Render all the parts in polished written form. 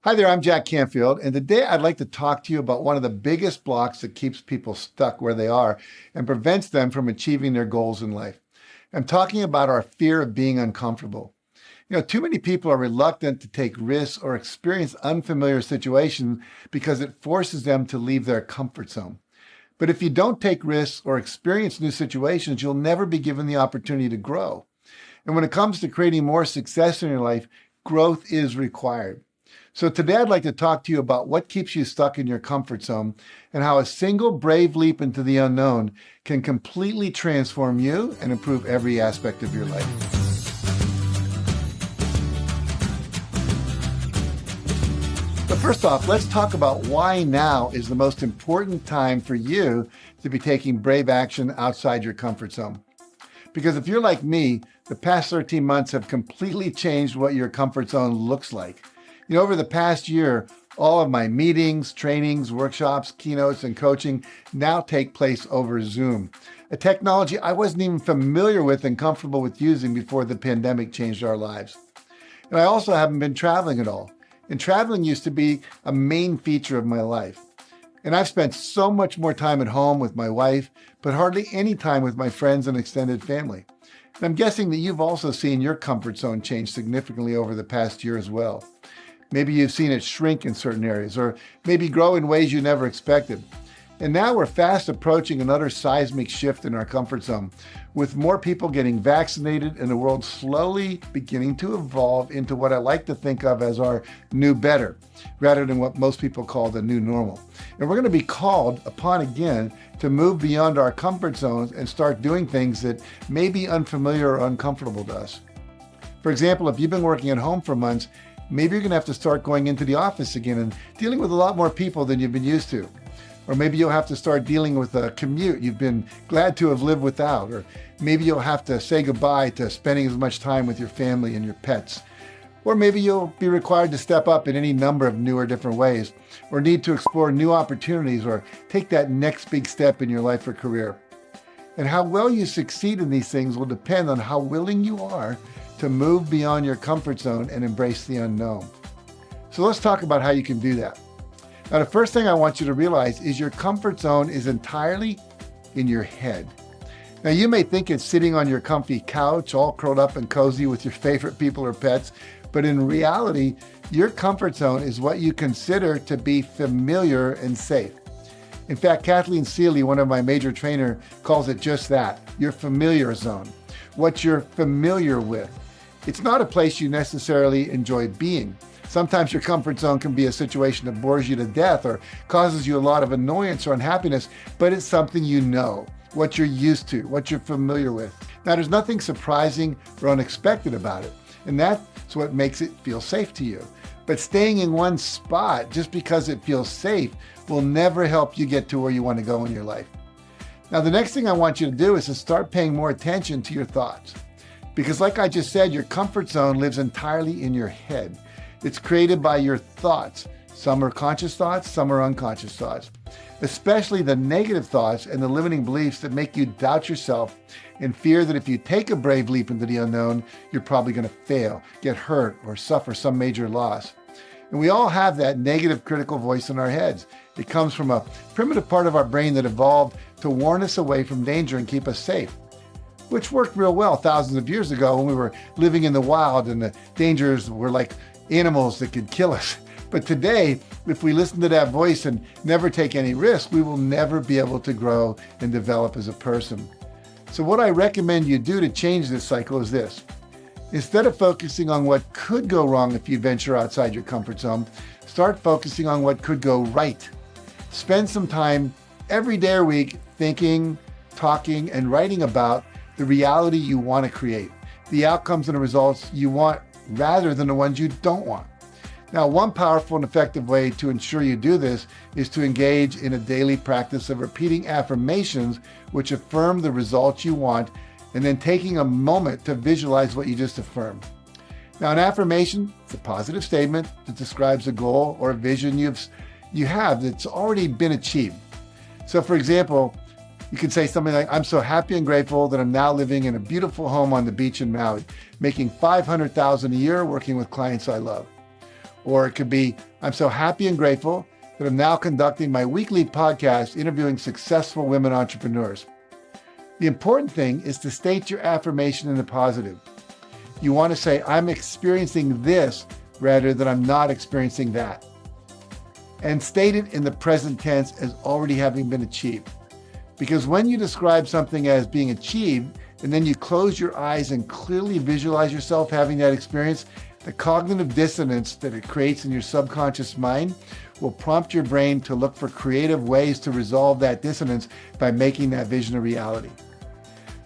Hi there, I'm Jack Canfield, and today I'd like to talk to you about one of the biggest blocks that keeps people stuck where they are and prevents them from achieving their goals in life. I'm talking about our fear of being uncomfortable. Too many people are reluctant to take risks or experience unfamiliar situations because it forces them to leave their comfort zone. But if you don't take risks or experience new situations, you'll never be given the opportunity to grow. And when it comes to creating more success in your life, growth is required. So today I'd like to talk to you about what keeps you stuck in your comfort zone and how a single brave leap into the unknown can completely transform you and improve every aspect of your life. But first off, let's talk about why now is the most important time for you to be taking brave action outside your comfort zone. Because if you're like me, the past 13 months have completely changed what your comfort zone looks like. Over the past year, all of my meetings, trainings, workshops, keynotes, and coaching now take place over Zoom, a technology I wasn't even familiar with and comfortable with using before the pandemic changed our lives. And I also haven't been traveling at all. And traveling used to be a main feature of my life. And I've spent so much more time at home with my wife, but hardly any time with my friends and extended family. And I'm guessing that you've also seen your comfort zone change significantly over the past year as well. Maybe you've seen it shrink in certain areas, or maybe grow in ways you never expected. And now we're fast approaching another seismic shift in our comfort zone, with more people getting vaccinated and the world slowly beginning to evolve into what I like to think of as our new better, rather than what most people call the new normal. And we're going to be called upon again to move beyond our comfort zones and start doing things that may be unfamiliar or uncomfortable to us. For example, if you've been working at home for months, maybe you're going to have to start going into the office again and dealing with a lot more people than you've been used to. Or maybe you'll have to start dealing with a commute you've been glad to have lived without. Or maybe you'll have to say goodbye to spending as much time with your family and your pets. Or maybe you'll be required to step up in any number of new or different ways, or need to explore new opportunities or take that next big step in your life or career. And how well you succeed in these things will depend on how willing you are to move beyond your comfort zone and embrace the unknown. So let's talk about how you can do that. Now, the first thing I want you to realize is your comfort zone is entirely in your head. Now, you may think it's sitting on your comfy couch, all curled up and cozy with your favorite people or pets, but in reality, your comfort zone is what you consider to be familiar and safe. In fact, Kathleen Seeley, one of my major trainers, calls it just that, your familiar zone, what you're familiar with. It's not a place you necessarily enjoy being. Sometimes your comfort zone can be a situation that bores you to death or causes you a lot of annoyance or unhappiness, but it's something you know, what you're used to, what you're familiar with. Now, there's nothing surprising or unexpected about it, and that's what makes it feel safe to you. But staying in one spot just because it feels safe will never help you get to where you want to go in your life. Now, the next thing I want you to do is to start paying more attention to your thoughts. Because like I just said, your comfort zone lives entirely in your head. It's created by your thoughts. Some are conscious thoughts, some are unconscious thoughts. Especially the negative thoughts and the limiting beliefs that make you doubt yourself and fear that if you take a brave leap into the unknown, you're probably going to fail, get hurt, or suffer some major loss. And we all have that negative critical voice in our heads. It comes from a primitive part of our brain that evolved to warn us away from danger and keep us safe, which worked real well thousands of years ago when we were living in the wild and the dangers were like animals that could kill us. But today, if we listen to that voice and never take any risk, we will never be able to grow and develop as a person. So what I recommend you do to change this cycle is this. Instead of focusing on what could go wrong if you venture outside your comfort zone, start focusing on what could go right. Spend some time every day or week thinking, talking, and writing about the reality you want to create, the outcomes and the results you want rather than the ones you don't want. Now, one powerful and effective way to ensure you do this is to engage in a daily practice of repeating affirmations which affirm the results you want, and then taking a moment to visualize what you just affirmed. Now, an affirmation is a positive statement that describes a goal or a vision you have that's already been achieved. So, for example, you can say something like, I'm so happy and grateful that I'm now living in a beautiful home on the beach in Maui, making $500,000 a year working with clients I love. Or it could be, I'm so happy and grateful that I'm now conducting my weekly podcast interviewing successful women entrepreneurs. The important thing is to state your affirmation in the positive. You want to say, I'm experiencing this rather than I'm not experiencing that. And state it in the present tense as already having been achieved. Because when you describe something as being achieved, and then you close your eyes and clearly visualize yourself having that experience, the cognitive dissonance that it creates in your subconscious mind will prompt your brain to look for creative ways to resolve that dissonance by making that vision a reality.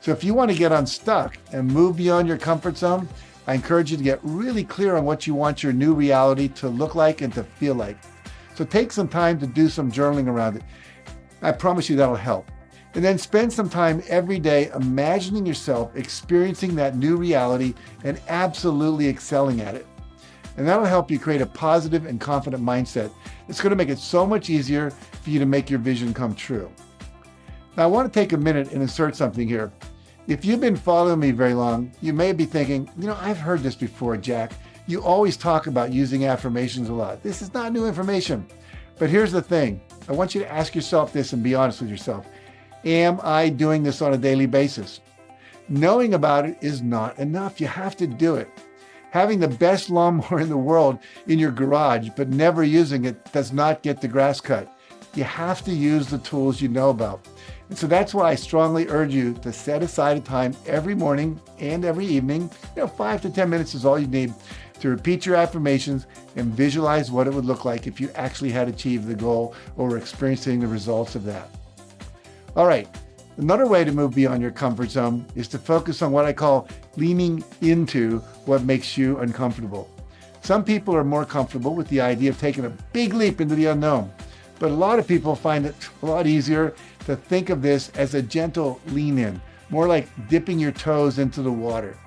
So if you want to get unstuck and move beyond your comfort zone, I encourage you to get really clear on what you want your new reality to look like and to feel like. So take some time to do some journaling around it. I promise you that'll help. And then spend some time every day imagining yourself experiencing that new reality and absolutely excelling at it. And that'll help you create a positive and confident mindset. It's going to make it so much easier for you to make your vision come true. Now, I want to take a minute and insert something here. If you've been following me very long, you may be thinking, I've heard this before, Jack. You always talk about using affirmations a lot. This is not new information. But here's the thing. I want you to ask yourself this and be honest with yourself. Am I doing this on a daily basis? Knowing about it is not enough. You have to do it. Having the best lawnmower in the world in your garage, but never using it, does not get the grass cut. You have to use the tools you know about. And so that's why I strongly urge you to set aside a time every morning and every evening. 5 to 10 minutes is all you need to repeat your affirmations and visualize what it would look like if you actually had achieved the goal or were experiencing the results of that. All right. Another way to move beyond your comfort zone is to focus on what I call leaning into what makes you uncomfortable. Some people are more comfortable with the idea of taking a big leap into the unknown, but a lot of people find it a lot easier to think of this as a gentle lean in, more like dipping your toes into the water.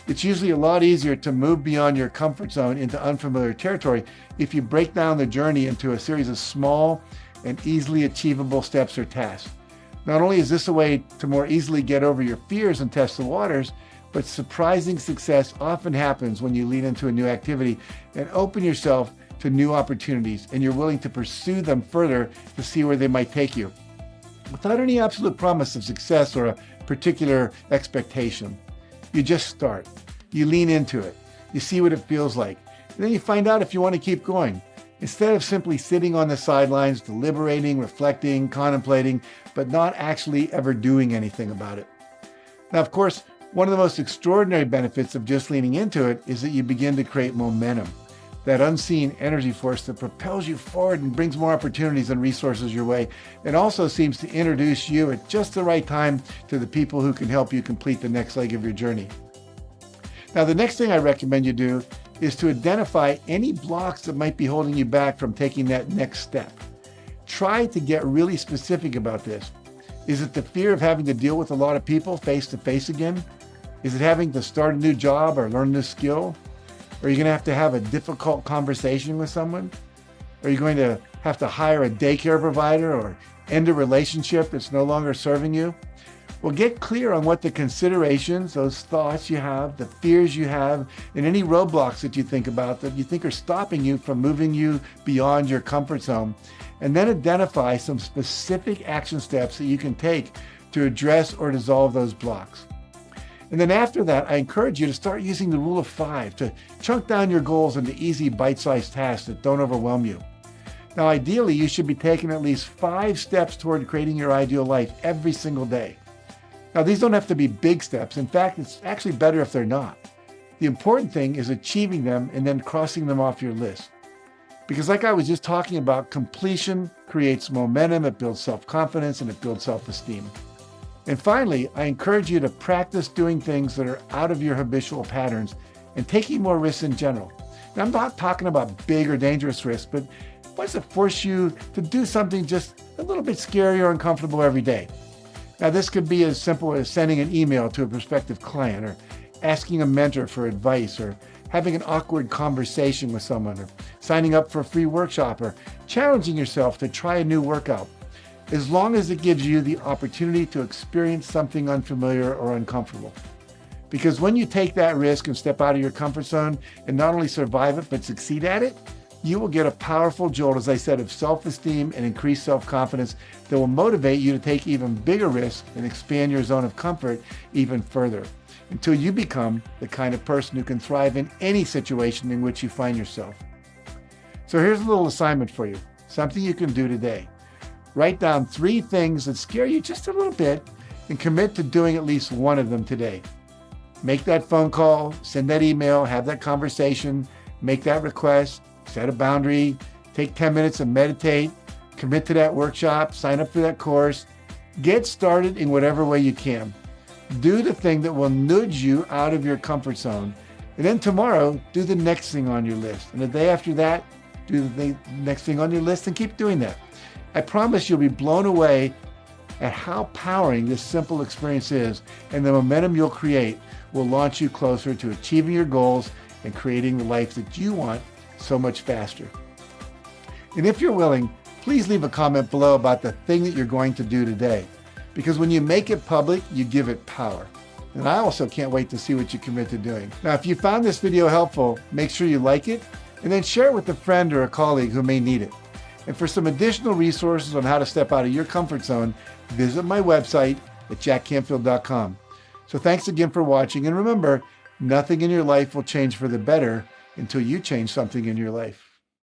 It's usually a lot easier to move beyond your comfort zone into unfamiliar territory if you break down the journey into a series of small and easily achievable steps or tasks. Not only is this a way to more easily get over your fears and test the waters, but surprising success often happens when you lean into a new activity and open yourself to new opportunities, and you're willing to pursue them further to see where they might take you, without any absolute promise of success or a particular expectation. You just start. You lean into it. You see what it feels like. And then you find out if you want to keep going. Instead of simply sitting on the sidelines, deliberating, reflecting, contemplating, but not actually ever doing anything about it. Now, of course, one of the most extraordinary benefits of just leaning into it is that you begin to create momentum, that unseen energy force that propels you forward and brings more opportunities and resources your way. It also seems to introduce you at just the right time to the people who can help you complete the next leg of your journey. Now, the next thing I recommend you do is to identify any blocks that might be holding you back from taking that next step. Try to get really specific about this. Is it the fear of having to deal with a lot of people face to face again? Is it having to start a new job or learn a new skill? Are you going to have a difficult conversation with someone? Are you going to have to hire a daycare provider or end a relationship that's no longer serving you? Well, get clear on what the considerations, those thoughts you have, the fears you have, and any roadblocks that you think about that you think are stopping you from moving you beyond your comfort zone. And then identify some specific action steps that you can take to address or dissolve those blocks. And then after that, I encourage you to start using the rule of 5 to chunk down your goals into easy bite-sized tasks that don't overwhelm you. Now, ideally, you should be taking at least 5 steps toward creating your ideal life every single day. Now, these don't have to be big steps. In fact, it's actually better if they're not. The important thing is achieving them and then crossing them off your list. Because like I was just talking about, completion creates momentum, it builds self-confidence, and it builds self-esteem. And finally, I encourage you to practice doing things that are out of your habitual patterns and taking more risks in general. Now, I'm not talking about big or dangerous risks, but what's to force you to do something just a little bit scary or uncomfortable every day? Now, this could be as simple as sending an email to a prospective client, or asking a mentor for advice, or having an awkward conversation with someone, or signing up for a free workshop, or challenging yourself to try a new workout, as long as it gives you the opportunity to experience something unfamiliar or uncomfortable. Because when you take that risk and step out of your comfort zone and not only survive it, but succeed at it, you will get a powerful jolt, as I said, of self-esteem and increased self-confidence that will motivate you to take even bigger risks and expand your zone of comfort even further until you become the kind of person who can thrive in any situation in which you find yourself. So here's a little assignment for you, something you can do today. Write down 3 things that scare you just a little bit and commit to doing at least one of them today. Make that phone call, send that email, have that conversation, make that request, set a boundary, take 10 minutes and meditate, commit to that workshop, sign up for that course, get started in whatever way you can. Do the thing that will nudge you out of your comfort zone. And then tomorrow, do the next thing on your list. And the day after that, do the next thing on your list and keep doing that. I promise you'll be blown away at how powering this simple experience is, and the momentum you'll create will launch you closer to achieving your goals and creating the life that you want so much faster. And if you're willing, please leave a comment below about the thing that you're going to do today, because when you make it public, you give it power. And I also can't wait to see what you commit to doing. Now, if you found this video helpful, make sure you like it and then share it with a friend or a colleague who may need it. And for some additional resources on how to step out of your comfort zone, visit my website at jackcanfield.com. So thanks again for watching, and remember, nothing in your life will change for the better until you change something in your life.